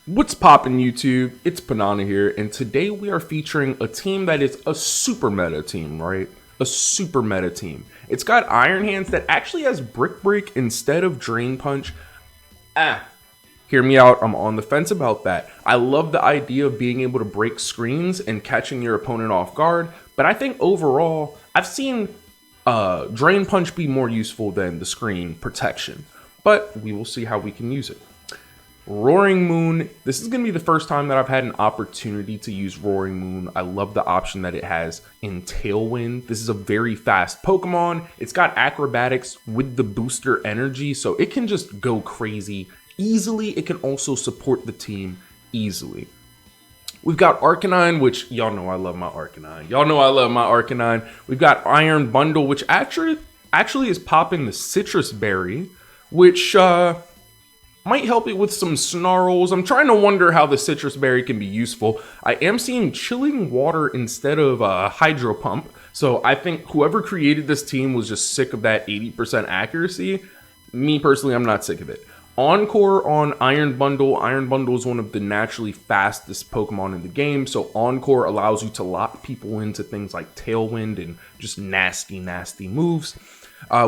What's poppin' YouTube? It's Banana here, and today we are featuring a team that is a super meta team, right? A super meta team. It's got Iron Hands that actually has Brick Break instead of Drain Punch. Hear me out, I'm on the fence about that. I love the idea of being able to break screens and catching your opponent off guard, but I think overall, I've seen Drain Punch be more useful than the screen protection, but we will see how we can use it. Roaring Moon, this is going to be the first time that I've had an opportunity to use Roaring Moon. I love the option that it has in Tailwind. This is a very fast Pokemon. It's got acrobatics with the booster energy, so it can just go crazy easily. It can also support the team easily. We've got Arcanine, which y'all know I love my Arcanine. Y'all know I love my Arcanine. We've got Iron Bundle, which actually is popping the Citrus Berry, which might help it with some snarls. I'm trying to wonder how the Citrus Berry can be useful. I am seeing Chilling Water instead of Hydro Pump. So I think whoever created this team was just sick of that 80% accuracy. Me personally, I'm not sick of it. Encore on Iron Bundle. Iron Bundle is one of the naturally fastest Pokemon in the game. So Encore allows you to lock people into things like Tailwind and just nasty, nasty moves.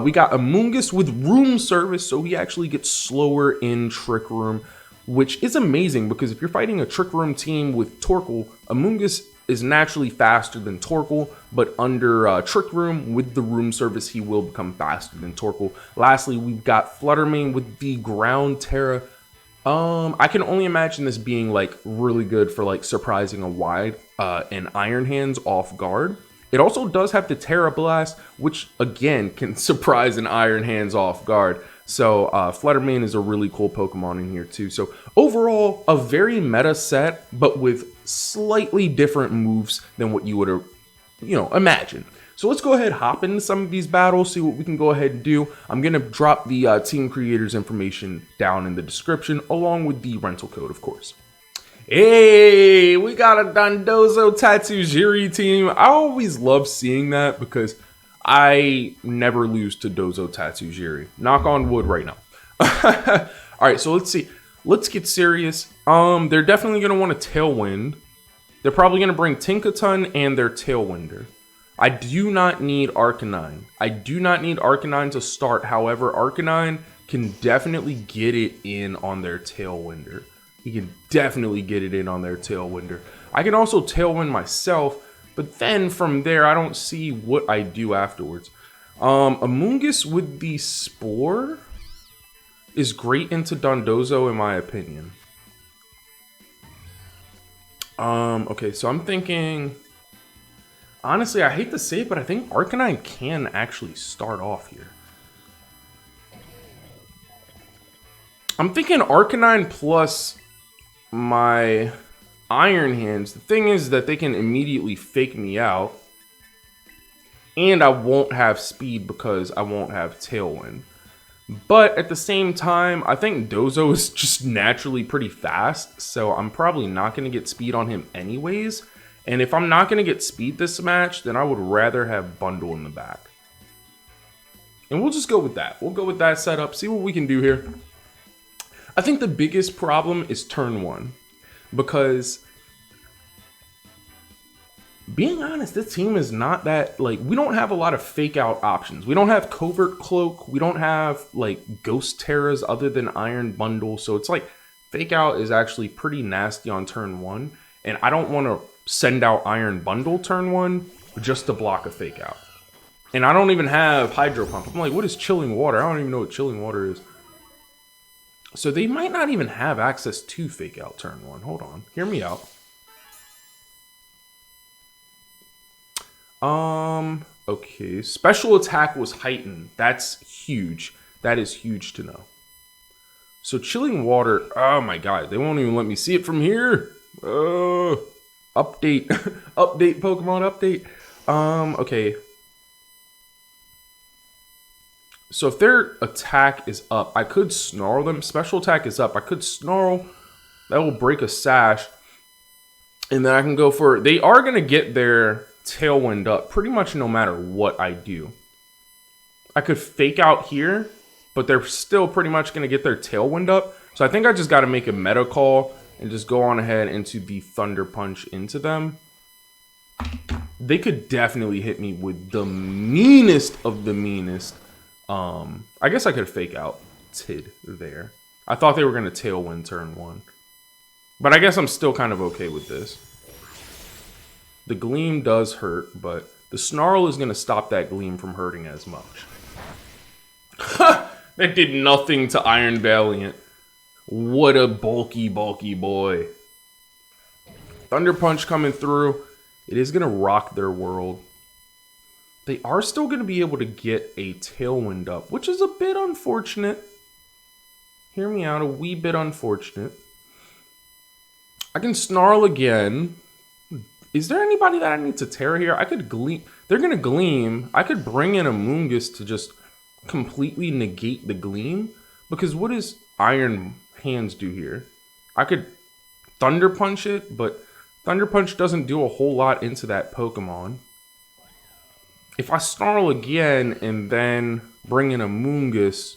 We got Amoonguss with Room Service, so he actually gets slower in Trick Room, which is amazing because if you're fighting a Trick Room team with Torkoal, Amoonguss is naturally faster than Torkoal, but under Trick Room with the Room Service, he will become faster than Torkoal. Lastly, we've got Fluttermane with the Ground Terra. I can only imagine this being like really good for like surprising a wide and Iron Hands off guard. It also does have the Terra Blast, which again can surprise an Iron Hands off guard. So Fluttermane is a really cool Pokemon in here too. So overall, a very meta set, but with slightly different moves than what you would, imagine. So let's go ahead, hop into some of these battles, see what we can go ahead and do. I'm gonna drop the team creators information down in the description, along with the rental code, of course. Hey, we got a Dondozo Tatsujiri team. I always love seeing that because I never lose to Dozo Tatsujiri. Knock on wood right now. All right, so let's see. Let's get serious. They're definitely going to want a Tailwind. They're probably going to bring Tinkaton and their Tailwinder. I do not need Arcanine. I do not need Arcanine to start. However, Arcanine can definitely get it in on their Tailwinder. He can definitely get it in on their Tailwinder. I can also Tailwind myself, but then from there, I don't see what I do afterwards. Amoonguss with the Spore is great into Dondozo, in my opinion. Okay, so I'm thinking... Honestly, I hate to say it, but I think Arcanine can actually start off here. I'm thinking Arcanine plus my Iron Hands. The thing is that they can immediately fake me out, and I won't have speed because I won't have Tailwind. But at the same time, I think Dozo is just naturally pretty fast, so I'm probably not going to get speed on him anyways. And if I'm not going to get speed this match, then I would rather have Bundle in the back. And we'll just go with that. We'll go with that setup, see what we can do here. I think the biggest problem is turn one, because being honest, this team is not that, like, we don't have a lot of fake out options. We don't have Covert Cloak. We don't have like Ghost Terras other than Iron Bundle. So it's like fake out is actually pretty nasty on turn one. And I don't want to send out Iron Bundle turn one just to block a fake out. And I don't even have Hydro Pump. I'm like, what is Chilling Water? I don't even know what Chilling Water is. So they might not even have access to fake out turn one. Hold on. Hear me out. Okay. Special attack was heightened. That's huge. That is huge to know. So Chilling Water. Oh my god. They won't even let me see it from here. Update. Update. Pokemon update. Okay. So if their attack is up, I could Snarl them. Special attack is up. I could Snarl. That will break a Sash. And then I can go for... They are going to get their Tailwind up pretty much no matter what I do. I could fake out here, but they're still pretty much going to get their Tailwind up. So I think I just got to make a meta call and just go on ahead into the Thunder Punch into them. They could definitely hit me with the meanest of the meanest. I guess I could fake out Tid there. I thought they were going to Tailwind turn 1. But I guess I'm still kind of okay with this. The Gleam does hurt, but the Snarl is going to stop that Gleam from hurting as much. Ha! That did nothing to Iron Valiant. What a bulky, bulky boy. Thunder Punch coming through. It is going to rock their world. They are still going to be able to get a Tailwind up, which is a bit unfortunate. Hear me out, a wee bit unfortunate. I can Snarl again. Is there anybody that I need to Terra here? I could Gleam. They're going to Gleam. I could bring in a Moongus to just completely negate the Gleam. Because what does Iron Hands do here? I could Thunder Punch it, but Thunder Punch doesn't do a whole lot into that Pokemon. If I Snarl again and then bring in a Moongus,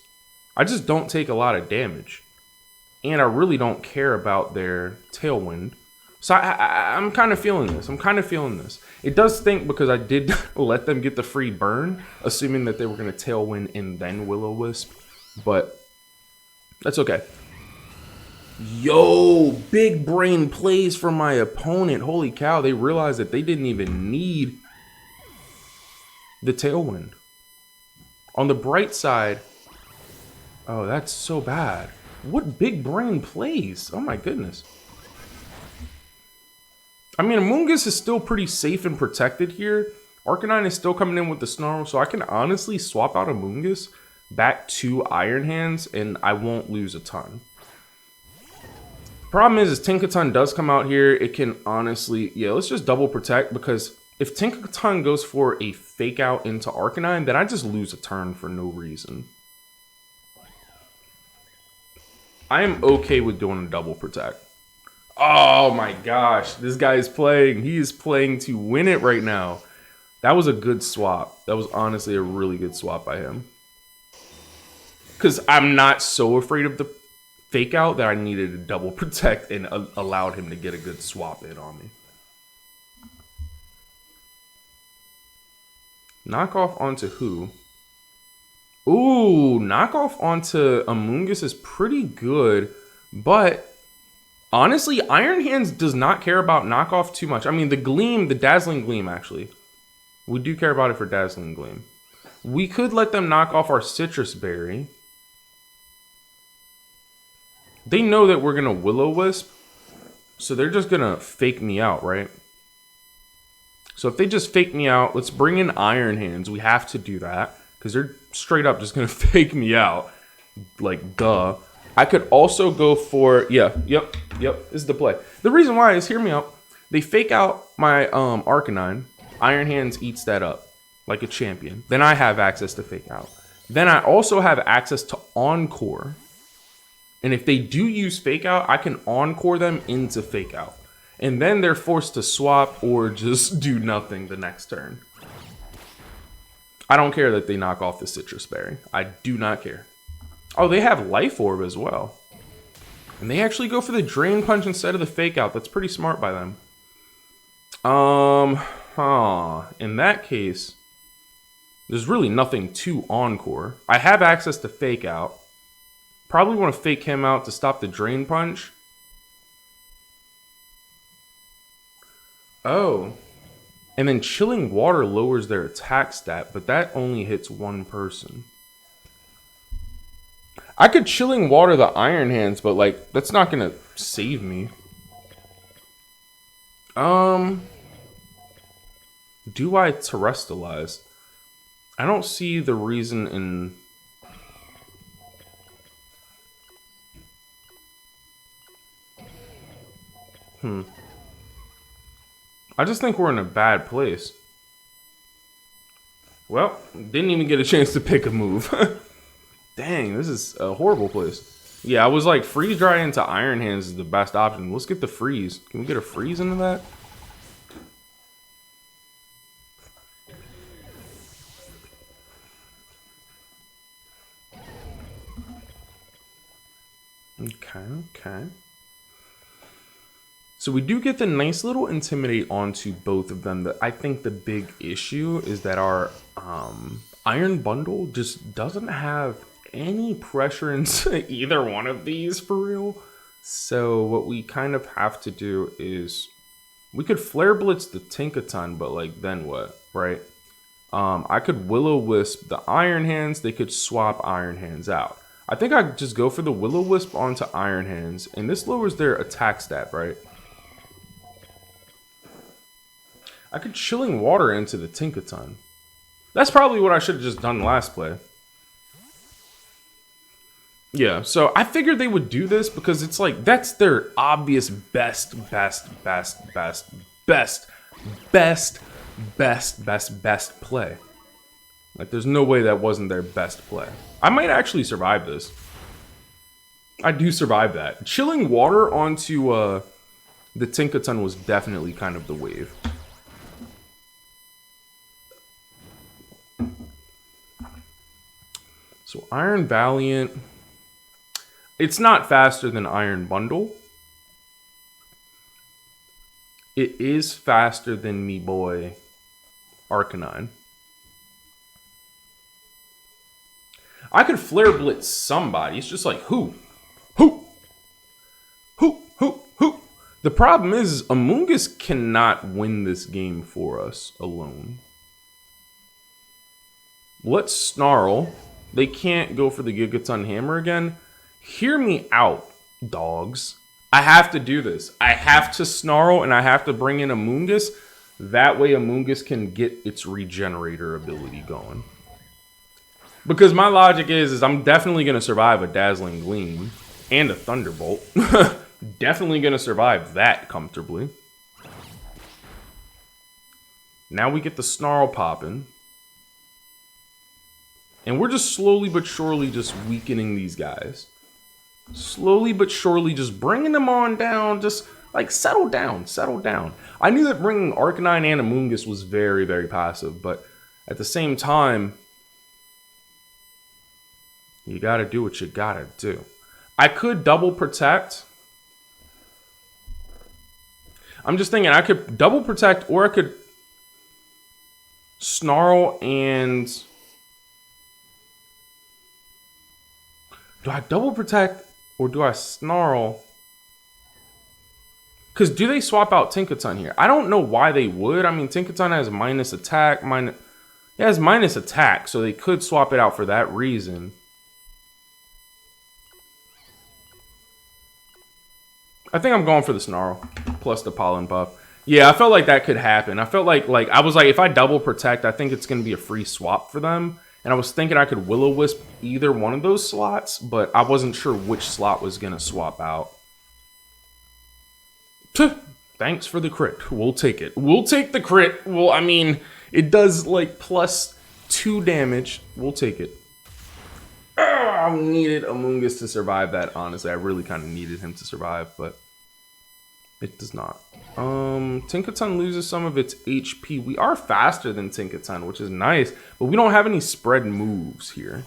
I just don't take a lot of damage. And I really don't care about their Tailwind. So I'm kind of feeling this. I'm kind of feeling this. It does stink because I did let them get the free burn, assuming that they were going to Tailwind and then Will-O-Wisp. But that's okay. Yo, big brain plays from my opponent. Holy cow, they realized that they didn't even need the Tailwind. On the bright side, oh, that's so bad. What big brain plays? Oh my goodness. I mean, Amoonguss is still pretty safe and protected here. Arcanine is still coming in with the Snarl, so I can honestly swap out Amoonguss back to Iron Hands, and I won't lose a ton. Problem is Tinkaton does come out here. It can honestly, yeah, let's just double protect, because if Tinkaton goes for a fake out into Arcanine, then I just lose a turn for no reason. I am okay with doing a double protect. Oh my gosh, this guy is playing. He is playing to win it right now. That was a good swap. That was honestly a really good swap by him. Because I'm not so afraid of the fake out that I needed to double protect and allowed him to get a good swap in on me. Knockoff onto who? Ooh, knockoff onto Amoonguss is pretty good, but honestly, Iron Hands does not care about knockoff too much. I mean, the Gleam, the Dazzling Gleam, actually. We do care about it for Dazzling Gleam. We could let them knock off our Citrus Berry. They know that we're going to Will-O-Wisp, so they're just going to fake me out, right? So if they just fake me out, let's bring in Iron Hands. We have to do that, because they're straight up just going to fake me out. Like, duh. I could also go for, yep, this is the play. The reason why is, hear me out, they fake out my Arcanine. Iron Hands eats that up like a champion. Then I have access to fake out. Then I also have access to Encore. And if they do use fake out, I can Encore them into fake out. And then they're forced to swap or just do nothing the next turn. I don't care that they knock off the Citrus Berry. I do not care. Oh, they have Life Orb as well. And they actually go for the Drain Punch instead of the fake out. That's pretty smart by them. In that case, there's really nothing to Encore. I have access to fake out. Probably want to fake him out to stop the Drain Punch. Oh. And then Chilling Water lowers their attack stat, but that only hits one person. I could Chilling Water the Iron Hands, but like, that's not going to save me. Do I Terrestrialize? I don't see the reason in... I just think we're in a bad place. Well, didn't even get a chance to pick a move. Dang, this is a horrible place. Yeah, I was like, Freeze Dry into Iron Hands is the best option. Let's get the Freeze. Can we get a Freeze into that? Okay. So we do get the nice little Intimidate onto both of them. I think the big issue is that our Iron Bundle just doesn't have any pressure into either one of these for real. So what we kind of have to do is we could Flare Blitz the Tinkaton, but like then what, right? I could Will-O-Wisp the Iron Hands. They could swap Iron Hands out. I think I just go for the Will-O-Wisp onto Iron Hands, and this lowers their attack stat, right? I could Chilling Water into the Tinkaton. That's probably what I should have just done last play. Yeah, so I figured they would do this because it's like, that's their obvious best play. Like, there's no way that wasn't their best play. I might actually survive this. I do survive that. Chilling Water onto the Tinkaton was definitely kind of the wave. So Iron Valiant, it's not faster than Iron Bundle. It is faster than me boy Arcanine. I could Flare Blitz somebody. It's just like, who? The problem is, Amoonguss cannot win this game for us alone. Let's Snarl. They can't go for the Gigaton Hammer again. Hear me out, dogs. I have to do this. I have to Snarl and I have to bring in Amoonguss. That way Amoonguss can get its Regenerator ability going. Because my logic is I'm definitely going to survive a Dazzling Gleam and a Thunderbolt. Definitely going to survive that comfortably. Now we get the Snarl popping. And we're just slowly but surely just weakening these guys. Slowly but surely just bringing them on down. Just like settle down, settle down. I knew that bringing Arcanine and Amoonguss was very, very passive. But at the same time, you gotta do what you gotta do. I could double protect. I'm just thinking I could double protect or I could Snarl and... Do I double protect or do I Snarl? Because do they swap out Tinkaton here? I don't know why they would. I mean, Tinkaton has minus attack. It has minus attack, so they could swap it out for that reason. I think I'm going for the Snarl plus the Pollen Puff. Yeah, I felt like that could happen. I felt like I was like, if I double protect, I think it's going to be a free swap for them. And I was thinking I could Will-O-Wisp either one of those slots, but I wasn't sure which slot was going to swap out. Thanks for the crit. We'll take it. We'll take the crit. Well, I mean, it does like +2 damage. We'll take it. I needed Amoonguss to survive that, honestly. I really kind of needed him to survive, but it does not. Tinkaton loses some of its HP. We are faster than Tinkaton, which is nice, but we don't have any spread moves here.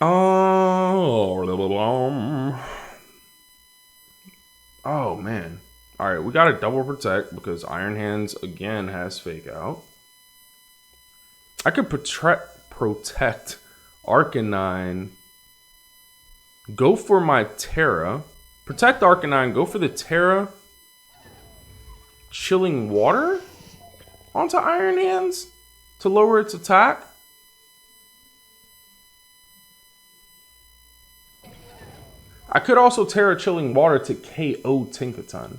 Oh, man. Alright, we got to double protect because Iron Hands, again, has Fake Out. I could protect Arcanine. Go for my Terra. Protect Arcanine. Go for the Terra. Chilling Water onto Iron Hands to lower its attack. I could also Terra Chilling Water to KO Tinkaton.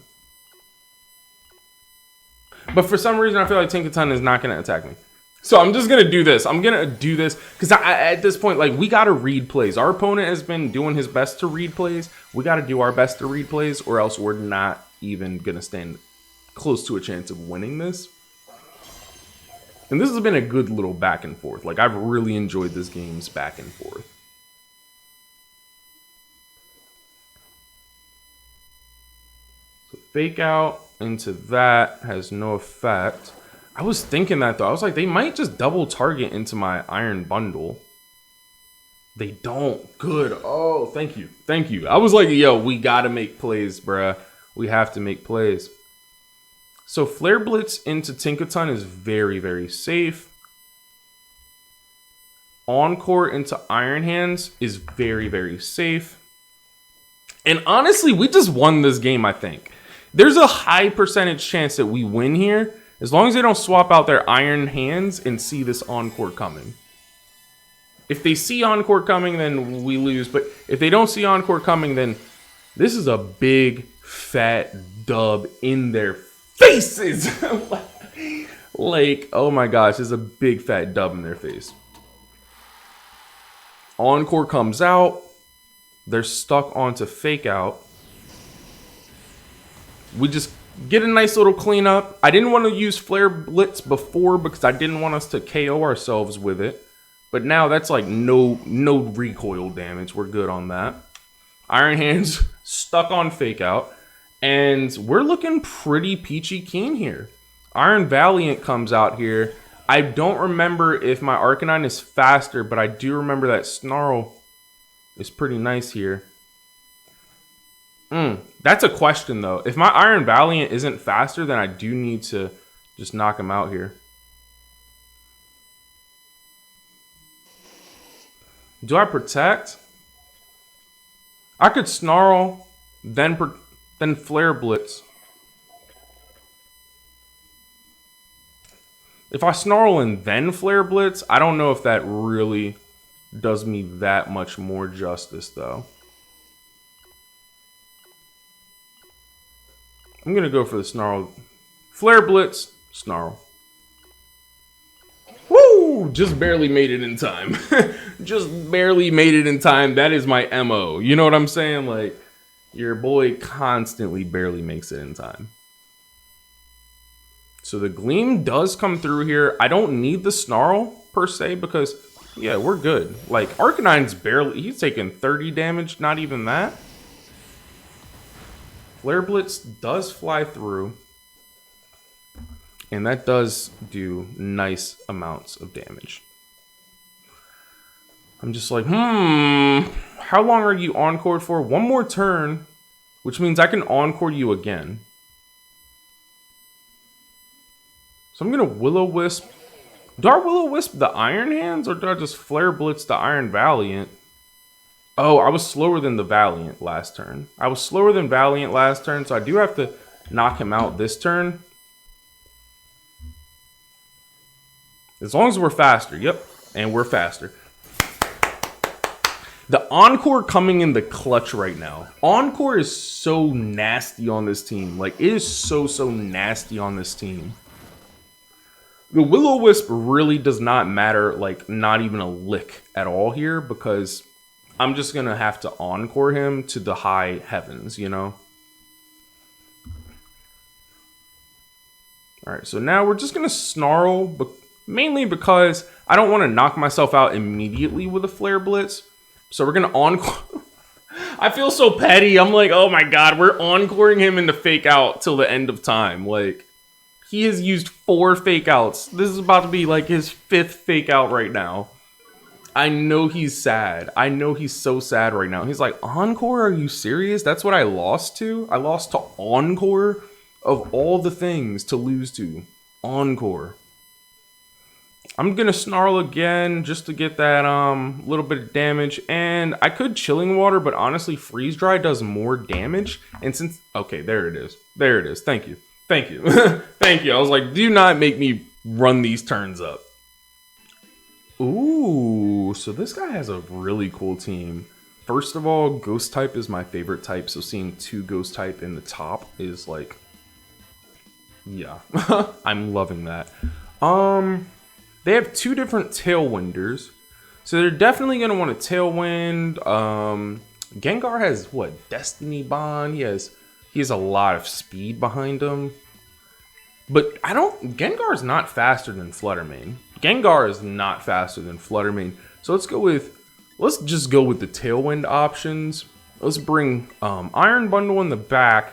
But for some reason, I feel like Tinkaton is not going to attack me. So I'm just going to do this. I'm going to do this because at this point, like, we got to read plays. Our opponent has been doing his best to read plays. We got to do our best to read plays or else we're not even going to stand close to a chance of winning this. And this has been a good little back and forth. Like, I've really enjoyed this game's back and forth. So Fake Out into that has no effect. I was thinking that though. I was like, they might just double target into my Iron Bundle. They don't. Good. Oh, thank you. Thank you. I was like, yo, we got to make plays, bruh. We have to make plays. So Flare Blitz into Tinkaton is very, very safe. Encore into Iron Hands is very, very safe. And honestly, we just won this game, I think. There's a high percentage chance that we win here, as long as they don't swap out their Iron Hands and see this Encore coming. If they see Encore coming, then we lose. But if they don't see Encore coming, then this is a big, fat dub in their faces. Like, oh my gosh, this is a big, fat dub in their face. Encore comes out. They're stuck onto Fake Out. We just get a nice little cleanup. I didn't want to use Flare Blitz before because I didn't want us to KO ourselves with it. But now that's like no recoil damage. We're good on that. Iron Hands stuck on Fake Out. And we're looking pretty peachy keen here. Iron Valiant comes out here. I don't remember if my Arcanine is faster, but I do remember that Snarl is pretty nice here. That's a question, though. If my Iron Valiant isn't faster, then I do need to just knock him out here. Do I protect? I could Snarl, then Flare Blitz. If I Snarl and then Flare Blitz, I don't know if that really does me that much more justice, though. I'm going to go for the Snarl. Flare Blitz, Snarl. Woo! Just barely made it in time. Just barely made it in time. That is my MO. You know what I'm saying? Like, your boy constantly barely makes it in time. So the Gleam does come through here. I don't need the Snarl, per se, because, yeah, we're good. Like, Arcanine's barely... He's taking 30 damage, not even that. Flare Blitz does fly through. And that does do nice amounts of damage. I'm just like, how long are you encored for? One more turn, which means I can encore you again. So I'm going to Will-O-Wisp. Do I Will-O-Wisp the Iron Hands, or do I just Flare Blitz the Iron Valiant? Oh, I was slower than the Valiant last turn. I was slower than Valiant last turn, so I do have to knock him out this turn. As long as we're faster. Yep, and we're faster. The Encore coming in the clutch right now. Encore is so nasty on this team. Like, it is so nasty on this team. The Will-O-Wisp really does not matter, like, not even a lick at all here, because I'm just going to have to Encore him to the high heavens, you know? Alright, so now we're just going to Snarl, mainly because I don't want to knock myself out immediately with a Flare Blitz. So we're going to Encore... I feel so petty. I'm like, oh my god, we're Encoring him into Fake Out till the end of time. Like, he has used 4 Fake Outs. This is about to be like his 5th Fake Out right now. I know he's sad. I know he's so sad right now. He's like, Encore? Are you serious? That's what I lost to? I lost to Encore? Of all the things to lose to. Encore. I'm going to Snarl again just to get that little bit of damage. And I could Chilling Water, but honestly, Freeze Dry does more damage. And since... Okay, there it is. There it is. Thank you. Thank you. Thank you. I was like, do not make me run these turns up. Ooh, so this guy has a really cool team. First of all, Ghost type is my favorite type. So seeing 2 Ghost type in the top is like... Yeah. I'm loving that. They have 2 different Tailwinders. So they're definitely going to want a Tailwind. Gengar has, what, Destiny Bond? He has a lot of speed behind him. But Gengar's not faster than Fluttermane. Gengar is not faster than Fluttermane. So let's just go with the Tailwind options. Let's bring Iron Bundle in the back.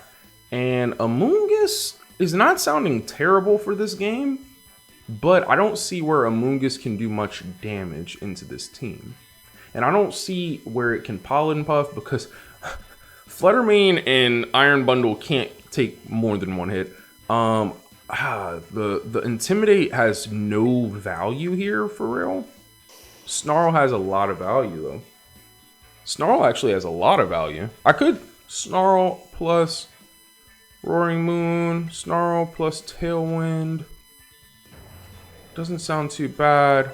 And Amoonguss is not sounding terrible for this game. But I don't see where Amoonguss can do much damage into this team. And I don't see where it can Pollen Puff because Fluttermane and Iron Bundle can't take more than one hit. The Intimidate has no value here for real. Snarl has a lot of value though. Snarl actually has a lot of value. I could Snarl plus Roaring Moon, Snarl plus Tailwind. Doesn't sound too bad.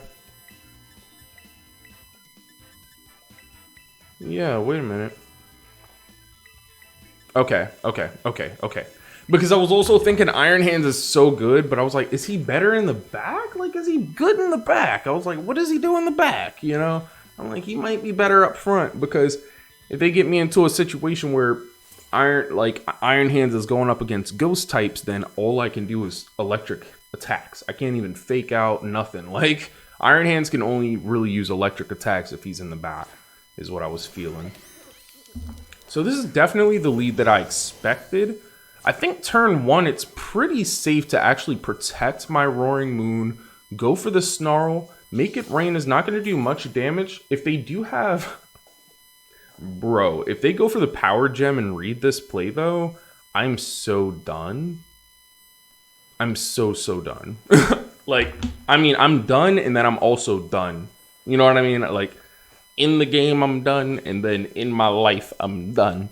Yeah, wait a minute. Okay. Because I was also thinking Iron Hands is so good, but I was like, is he better in the back? Like, is he good in the back? I was like, what does he do in the back? You know? I'm like, he might be better up front, because if they get me into a situation where Iron Hands is going up against ghost types, then all I can do is electric attacks. I can't even fake out nothing. Like, Iron Hands can only really use electric attacks if he's in the back, is what I was feeling. So this is definitely the lead that I expected. I think turn 1, it's pretty safe to actually protect my Roaring Moon, go for the Snarl. Make It Rain is not going to do much damage. If they do have... Bro, if they go for the Power Gem and read this play, though, I'm so done. I'm so done. Like, I mean, I'm done, and then I'm also done. You know what I mean? Like, in the game, I'm done, and then in my life, I'm done.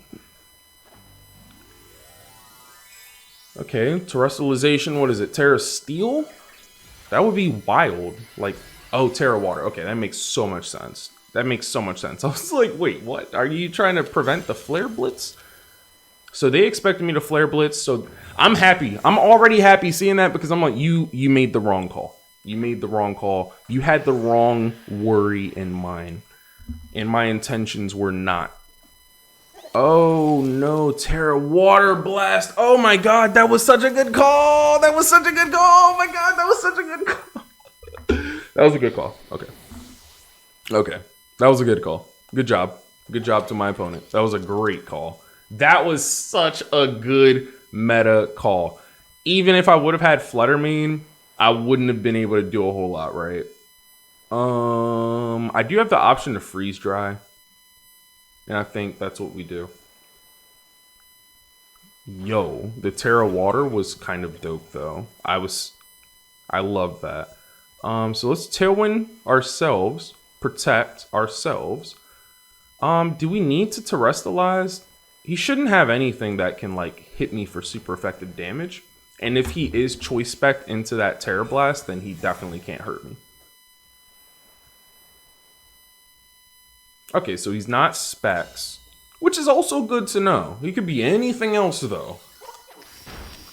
Okay, Terrestrialization, what is it? Terra Steel? That would be wild. Like, oh, Terra Water. Okay, that makes so much sense. That makes so much sense. I was like, wait, what? Are you trying to prevent the Flare Blitz? So they expected me to Flare Blitz, so I'm happy. I'm already happy seeing that, because I'm like, you made the wrong call. You made the wrong call. You had the wrong worry in mind. And my intentions were not. Oh no, Terra Water Blast. Oh my god, that was such a good call. That was such a good call. Oh my god, that was such a good call. That was a good call. Okay. Okay. That was a good call. Good job. Good job to my opponent. That was a great call. That was such a good meta call. Even if I would have had Fluttermane, I wouldn't have been able to do a whole lot, right? I do have the option to Freeze Dry. And I think that's what we do. Yo, the Terra Water was kind of dope though. I love that. So let's Tailwind ourselves, protect ourselves. Do we need to Terrestrialize? He shouldn't have anything that can like hit me for super effective damage. And if he is choice spec into that Terra Blast, then he definitely can't hurt me. Okay, so he's not specs, which is also good to know. He could be anything else though.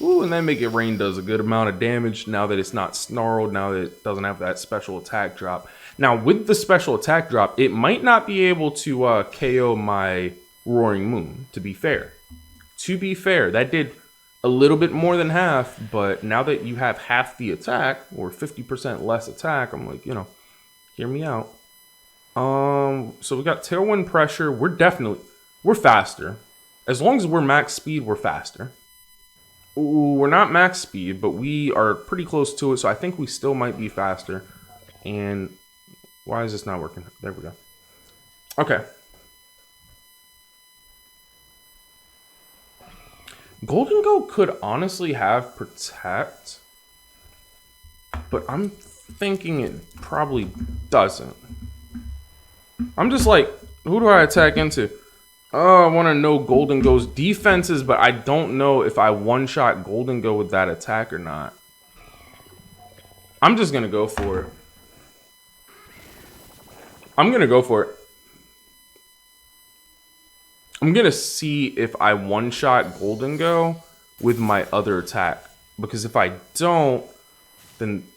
Ooh, and then Make It Rain does a good amount of damage now that it's not snarled, now that it doesn't have that special attack drop. Now, with the special attack drop, it might not be able to KO my Roaring Moon, to be fair. To be fair, that did a little bit more than half, but now that you have half the attack, or 50% less attack, I'm like, you know, hear me out. So we got Tailwind Pressure. We're faster. As long as we're max speed, we're faster. Ooh, we're not max speed, but we are pretty close to it, so I think we still might be faster. And why is this not working? There we go. Okay. Golden Go could honestly have Protect, but I'm thinking it probably doesn't. I'm just like, who do I attack into? Oh, I want to know Golden Go's defenses, but I don't know if I one-shot Golden Go with that attack or not. I'm just going to go for it. I'm going to go for it. I'm going to see if I one-shot Golden Go with my other attack. Because if I don't, then...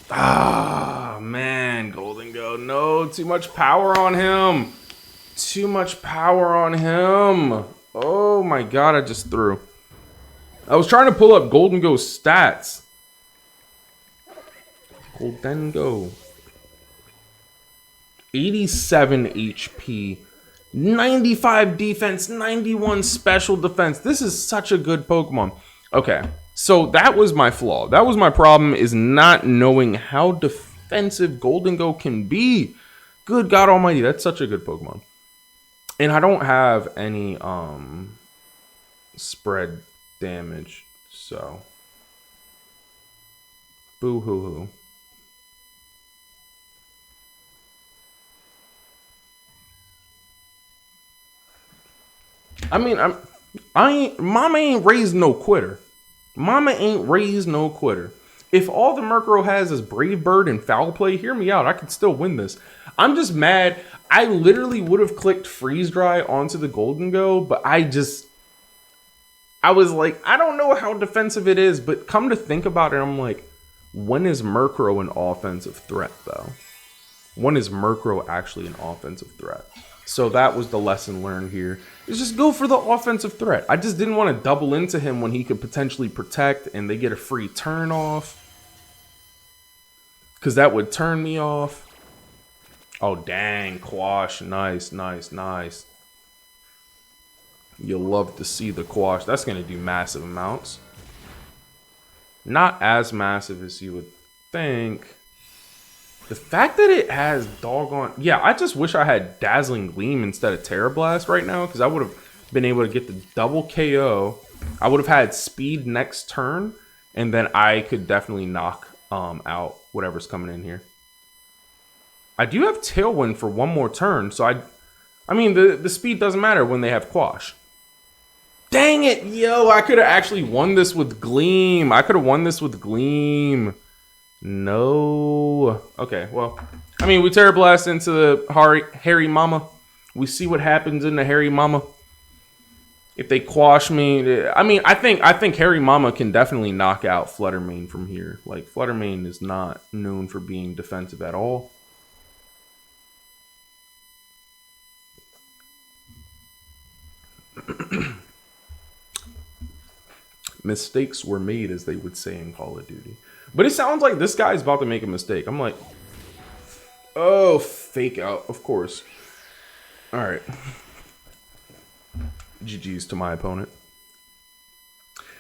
Ah, man, Golden Go. No, too much power on him. Too much power on him. Oh my god, I just threw. I was trying to pull up Golden Go's stats. Golden Go. 87 HP. 95 defense, 91 special defense. This is such a good Pokemon. Okay, so that was my flaw. That was my problem, is not knowing how defensive Golden Go can be. Good God Almighty, that's such a good Pokemon. And I don't have any spread damage, so boo hoo hoo. I mean, Mama ain't raised no quitter. Mama ain't raised no quitter. If all the Murkrow has is Brave Bird and Foul Play, hear me out. I could still win this. I'm just mad. I literally would have clicked Freeze Dry onto the Golden Go, but I was like, I don't know how defensive it is, but come to think about it, I'm like, when is Murkrow an offensive threat, though? When is Murkrow actually an offensive threat? So that was the lesson learned here. Is just go for the offensive threat. I just didn't want to double into him when he could potentially protect and they get a free turn off. Because that would turn me off. Oh, dang. Quash. Nice, nice, nice. You'll love to see the Quash. That's going to do massive amounts. Not as massive as you would think. The fact that it has doggone... Yeah, I just wish I had Dazzling Gleam instead of Terra Blast right now, because I would have been able to get the double KO. I would have had speed next turn, and then I could definitely knock out whatever's coming in here. I do have Tailwind for one more turn, so I mean, the speed doesn't matter when they have Quash. Dang it! Yo, I could have actually won this with Gleam. I could have won this with Gleam. No. Okay, well, I mean, we Terra Blast into the Hairy Mama. We see what happens in the Hairy Mama. If they quash me, I mean, I think Hairy Mama can definitely knock out Fluttermane from here. Like, Fluttermane is not known for being defensive at all. Mistakes were made, as they would say in Call of Duty. But it sounds like this guy's about to make a mistake. I'm like, oh, fake out, of course. All right. GG's to my opponent.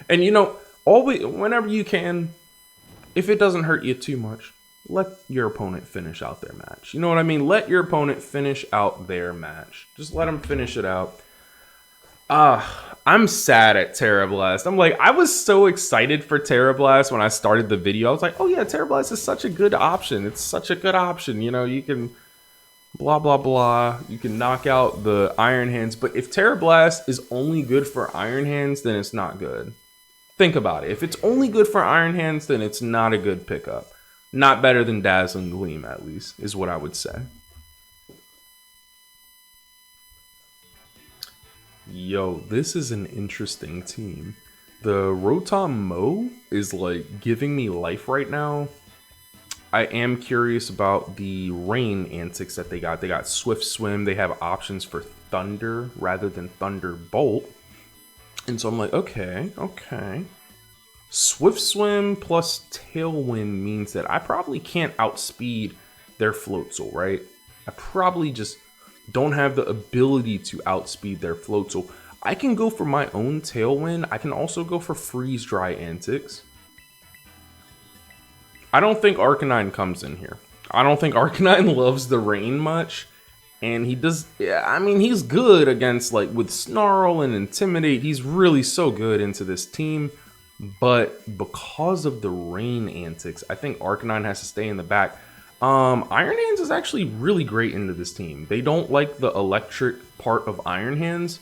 And you know, always, whenever you can, if it doesn't hurt you too much, let your opponent finish out their match. You know what I mean? Let your opponent finish out their match. Just let them finish it out. I'm sad at Terra Blast. I'm like, I was so excited for Terra Blast when I started the video. I was like, oh yeah, Terra Blast is such a good option. It's such a good option. You know, you can blah, blah, blah. You can knock out the Iron Hands. But if Terra Blast is only good for Iron Hands, then it's not good. Think about it. If it's only good for Iron Hands, then it's not a good pickup. Not better than Dazzling Gleam, at least, is what I would say. Yo, this is an interesting team. The Rotom Mow is like giving me life right now. I am curious about the rain antics that they got. They got Swift Swim. They have options for Thunder rather than Thunderbolt. And so I'm like, okay. Swift Swim plus Tailwind means that I probably can't outspeed their Floatzel, right? I probably just don't have the ability to outspeed their Floatzel. I can go for my own Tailwind. I can also go for Freeze Dry Antics. I don't think Arcanine comes in here. I don't think Arcanine loves the rain much. And he does, yeah, I mean, he's good against, like, with Snarl and Intimidate. He's really so good into this team. But because of the rain antics, I think Arcanine has to stay in the back. Iron Hands is actually really great into this team. They don't like the electric part of Iron Hands,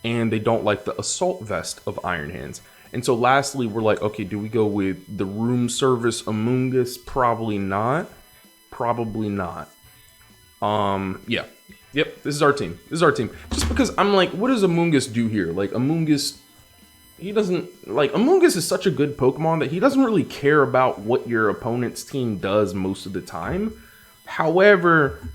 and they don't like the Assault Vest of Iron Hands. And so lastly, we're like, okay, do we go with the Room Service Amoonguss? Probably not. Probably not. Yeah. Yep, this is our team. This is our team. Just because I'm like, what does Amoonguss do here? Like, Amoonguss, he doesn't, like, Amoonguss is such a good Pokemon that he doesn't really care about what your opponent's team does most of the time. However,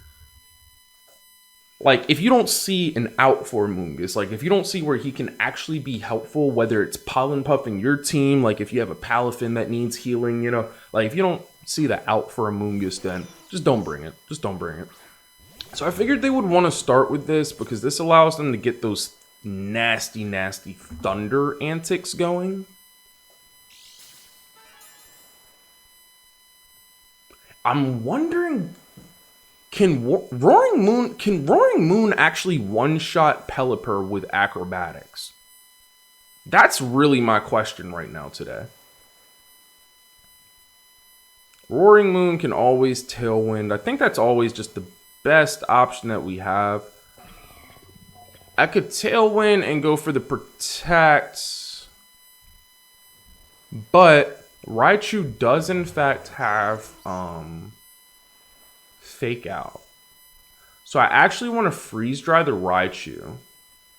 like, if you don't see an out for Amoonguss, like, if you don't see where he can actually be helpful, whether it's pollen puffing your team, like, if you have a Palafin that needs healing, you know, like, if you don't see the out for Amoonguss, then just don't bring it. Just don't bring it. So I figured they would want to start with this because this allows them to get those nasty, nasty thunder antics going. I'm wondering, Roaring Moon actually one-shot Pelipper with acrobatics? That's really my question right now today. Roaring Moon can always Tailwind. I think that's always just the best option that we have. I could Tailwind and go for the Protect. But Raichu does in fact have Fake Out. So I actually want to Freeze Dry the Raichu.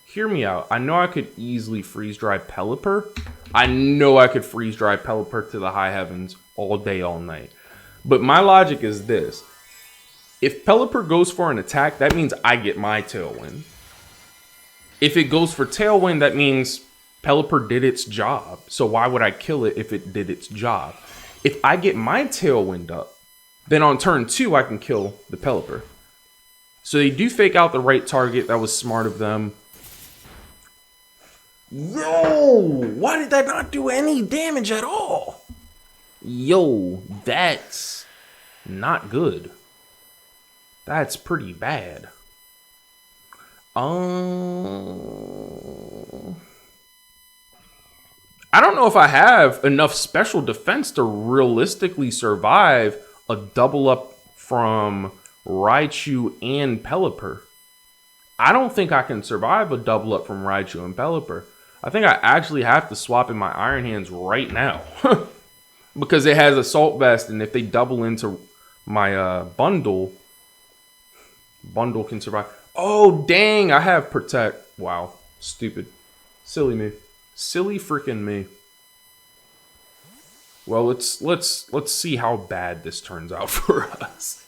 Hear me out. I know I could easily Freeze Dry Pelipper. I know I could Freeze Dry Pelipper to the high heavens all day, all night. But my logic is this. If Pelipper goes for an attack, that means I get my Tailwind. If it goes for Tailwind, that means Pelipper did its job. So why would I kill it if it did its job? If I get my Tailwind up, then on turn 2, I can kill the Pelipper. So they do Fake Out the right target. That was smart of them. Yo, why did that not do any damage at all? Yo, that's not good. That's pretty bad. I don't know if I have enough special defense to realistically survive a double up from Raichu and Pelipper. I don't think I can survive a double up from Raichu and Pelipper. I think I actually have to swap in my Iron Hands right now. Because it has Assault Vest, and if they double into my bundle can survive. Oh, dang, I have Protect. Wow, stupid. Silly me. Silly freaking me. Well, let's see how bad this turns out for us.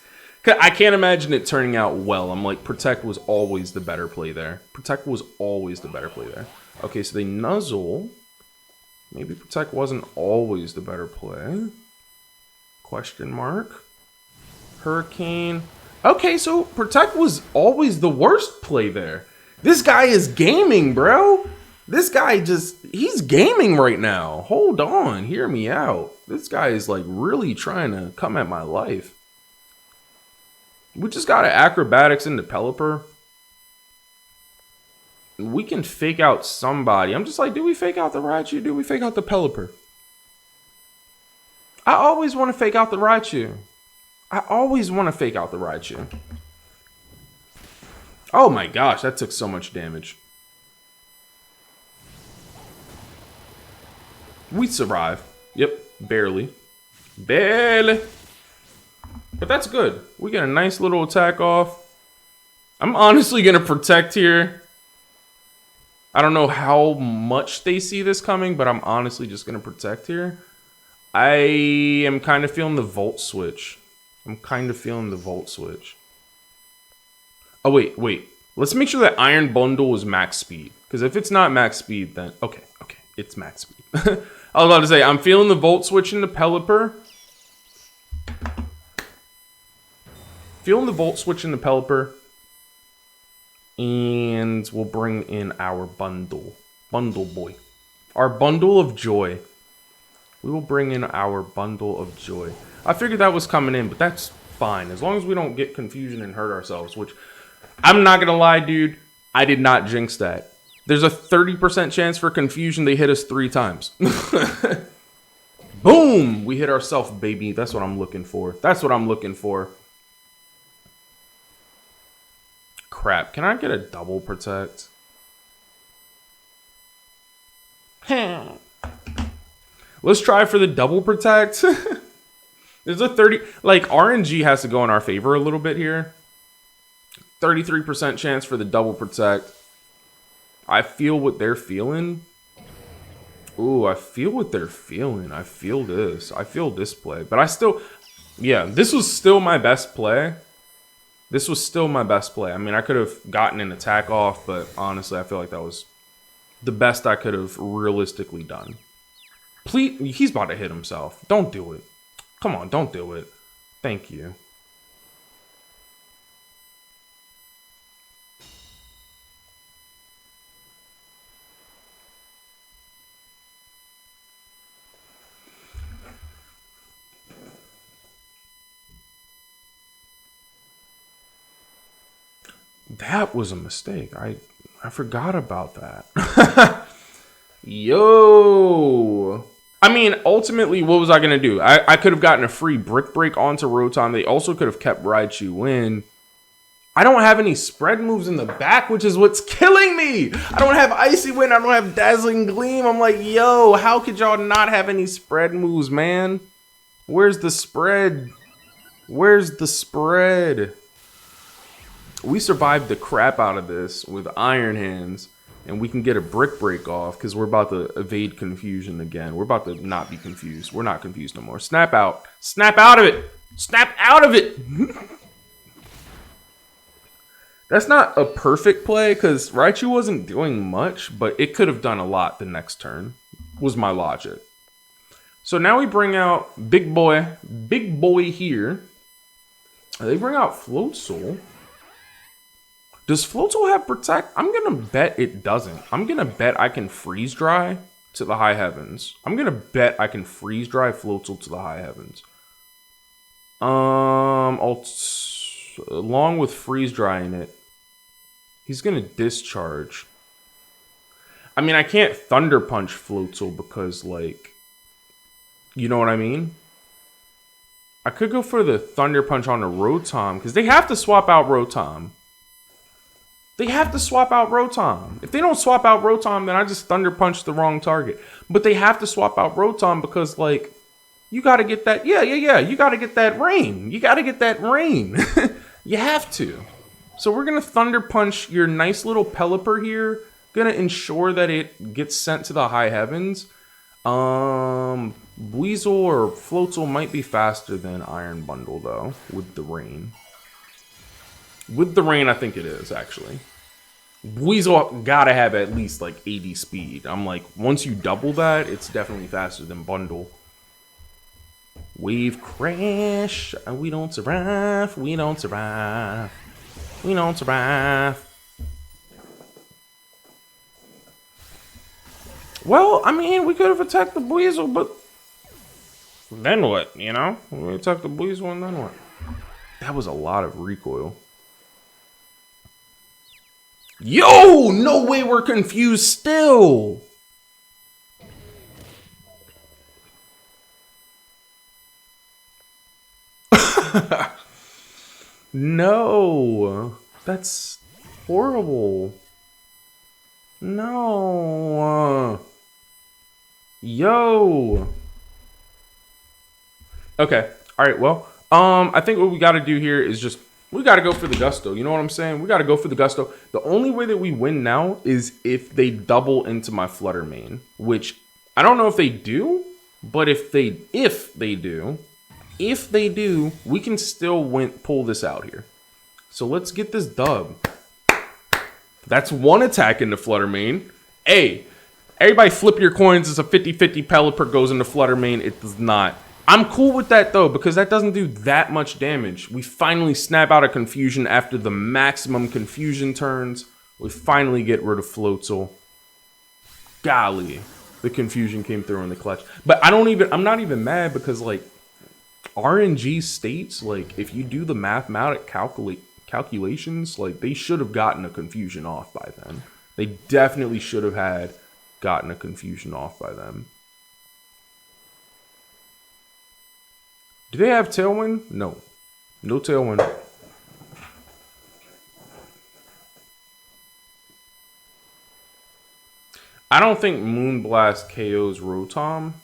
I can't imagine it turning out well. I'm like, Protect was always the better play there. Protect was always the better play there. Okay, so they Nuzzle. Maybe Protect wasn't always the better play. Question mark. Hurricane. Okay, so Protect was always the worst play there. This guy is gaming, bro. This guy he's gaming right now. Hold on, hear me out. This guy is like really trying to come at my life. We just got an Acrobatics into Pelipper. We can Fake Out somebody. I'm just like, do we Fake Out the Raichu? Do we Fake Out the Pelipper? I always want to Fake Out the Raichu. I always want to Fake Out the Raichu. Oh my gosh, that took so much damage. We survive. Yep, barely. Barely. But that's good. We get a nice little attack off. I'm honestly going to Protect here. I don't know how much they see this coming, but I'm honestly just going to Protect here. I am kind of feeling the Volt Switch. Oh, wait. Let's make sure that Iron Bundle is max speed. Because if it's not max speed, then... Okay, it's max speed. I was about to say, I'm feeling the Volt Switch into Pelipper. And we'll bring in our bundle. Bundle boy. Our bundle of joy. We will bring in our bundle of joy. I figured that was coming in, but that's fine. As long as we don't get confusion and hurt ourselves, which I'm not going to lie, dude. I did not jinx that. There's a 30% chance for confusion. They hit us 3 times. Boom! We hit ourselves, baby. That's what I'm looking for. Crap. Can I get a double Protect? Let's try for the double Protect. There's a 30... Like, RNG has to go in our favor a little bit here. 33% chance for the double Protect. I feel what they're feeling. Ooh, I feel what they're feeling. I feel this. I feel this play. But I still... Yeah, this was still my best play. I mean, I could have gotten an attack off, but honestly, I feel like that was the best I could have realistically done. Please, he's about to hit himself. Don't do it. Come on, don't do it. Thank you. That was a mistake. I forgot about that. Yo. I mean, ultimately, what was I going to do? I could have gotten a free Brick Break onto Rotom. They also could have kept Raichu in. I don't have any spread moves in the back, which is what's killing me. I don't have Icy Wind. I don't have Dazzling Gleam. I'm like, yo, how could y'all not have any spread moves, man? Where's the spread? Where's the spread? We survived the crap out of this with Iron Hands, and we can get a Brick Break off because we're about to evade confusion again. We're about to not be confused. We're not confused no more. Snap out. Snap out of it. Snap out of it. That's not a perfect play because Raichu wasn't doing much, but it could have done a lot the next turn, was my logic. So now we bring out Big Boy here. They bring out Floatzel. Does Floatzel have Protect? I'm going to bet it doesn't. I'm going to bet I can Freeze Dry to the high heavens. I'm going to bet I can Freeze Dry Floatzel to the high heavens. Along with Freeze Drying it, he's going to Discharge. I mean, I can't Thunder Punch Floatzel because, like, you know what I mean? I could go for the Thunder Punch on a Rotom because they have to swap out Rotom. They have to swap out Rotom. If they don't swap out Rotom, then I just Thunder Punch the wrong target. But they have to swap out Rotom because, like, you got to get that. Yeah. You got to get that rain. You got to get that rain. You have to. So we're going to Thunder Punch your nice little Pelipper here. Going to ensure that it gets sent to the high heavens. Weasel or Floatzel might be faster than Iron Bundle, though, with the rain. With the rain, I think it is, actually. Weasel gotta have at least, like, 80 speed. I'm like, once you double that, it's definitely faster than Bundle. Wave Crash. We don't survive. We don't survive. We don't survive. Well, I mean, we could have attacked the Weasel, but then what, you know? We attacked the Weasel and then what? That was a lot of recoil. Yo, no way we're confused still. No, that's horrible. No. Yo. Okay. All right. Well, I think what we got to do here is just we got to go for the Gusto. You know what I'm saying? We got to go for the Gusto. The only way that we win now is if they double into my Flutter Mane, which I don't know if they do, but if they do, we can still pull this out here. So let's get this dub. That's one attack into Flutter Mane. Hey, everybody flip your coins. It's a 50-50 Pelipper goes into Flutter Mane. It does not. I'm cool with that, though, because that doesn't do that much damage. We finally snap out of Confusion after the maximum Confusion turns. We finally get rid of Floatzel. Golly, the Confusion came through in the clutch. But I'm not even mad because, like, RNG states, like, if you do the mathematic calculations, like, they should have gotten a Confusion off by then. They definitely should have gotten a Confusion off by then. Do they have Tailwind? No. No Tailwind. I don't think Moonblast KOs Rotom.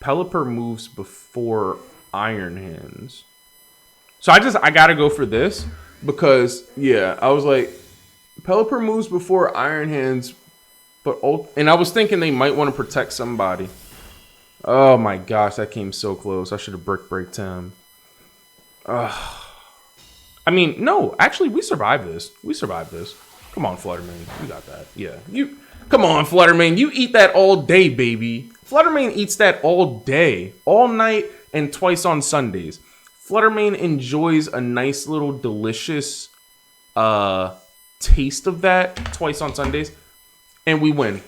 Pelipper moves before Iron Hands. So I gotta go for this because, yeah, I was like, Pelipper moves before Iron Hands, and I was thinking they might want to protect somebody. Oh my gosh, that came so close. I should have Brick Breaked him. I mean, no, actually, we survived this. We survived this. Come on, Flutter Mane. You got that. Yeah. Come on, Flutter Mane. You eat that all day, baby. Flutter Mane eats that all day, all night, and twice on Sundays. Flutter Mane enjoys a nice little delicious taste of that twice on Sundays. And we win.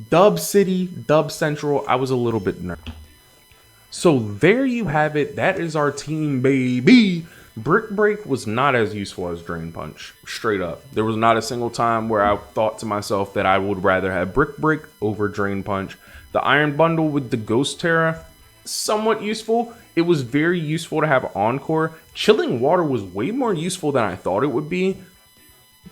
Dub City, Dub Central. I was a little bit nervous. So there you have it. That is our team, baby. Brick Break was not as useful as Drain Punch, straight up. There was not a single time where I thought to myself that I would rather have Brick Break over Drain Punch. The Iron Bundle with the Ghost Terra, somewhat useful. It was very useful to have Encore. Chilling Water was way more useful than I thought it would be.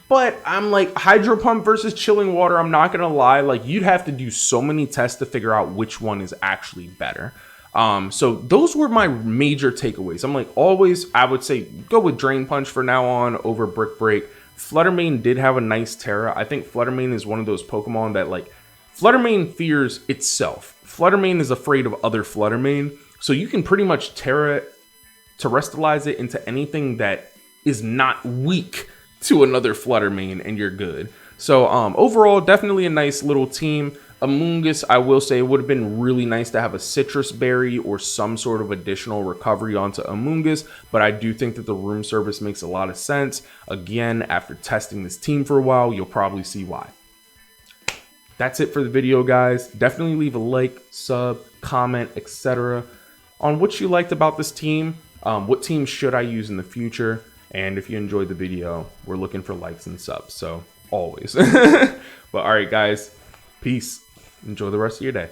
But I'm like, Hydro Pump versus Chilling Water, I'm not going to lie. Like, you'd have to do so many tests to figure out which one is actually better. So those were my major takeaways. I'm like, always, I would say go with Drain Punch for now on over Brick Break. Fluttermane did have a nice Terra. I think Fluttermane is one of those Pokemon that, like, Fluttermane fears itself. Fluttermane is afraid of other Fluttermane. So you can pretty much terrestrialize it into anything that is not weak to another Fluttermane and you're good. So overall, definitely a nice little team. Amoonguss, I will say, it would have been really nice to have a Citrus Berry or some sort of additional recovery onto Amoonguss, but I do think that the room service makes a lot of sense. Again, after testing this team for a while, you'll probably see why. That's it for the video, guys. Definitely leave a like, sub, comment, etc. on what you liked about this team. What team should I use in the future? And if you enjoyed the video, we're looking for likes and subs, so always. But all right, guys, peace. Enjoy the rest of your day.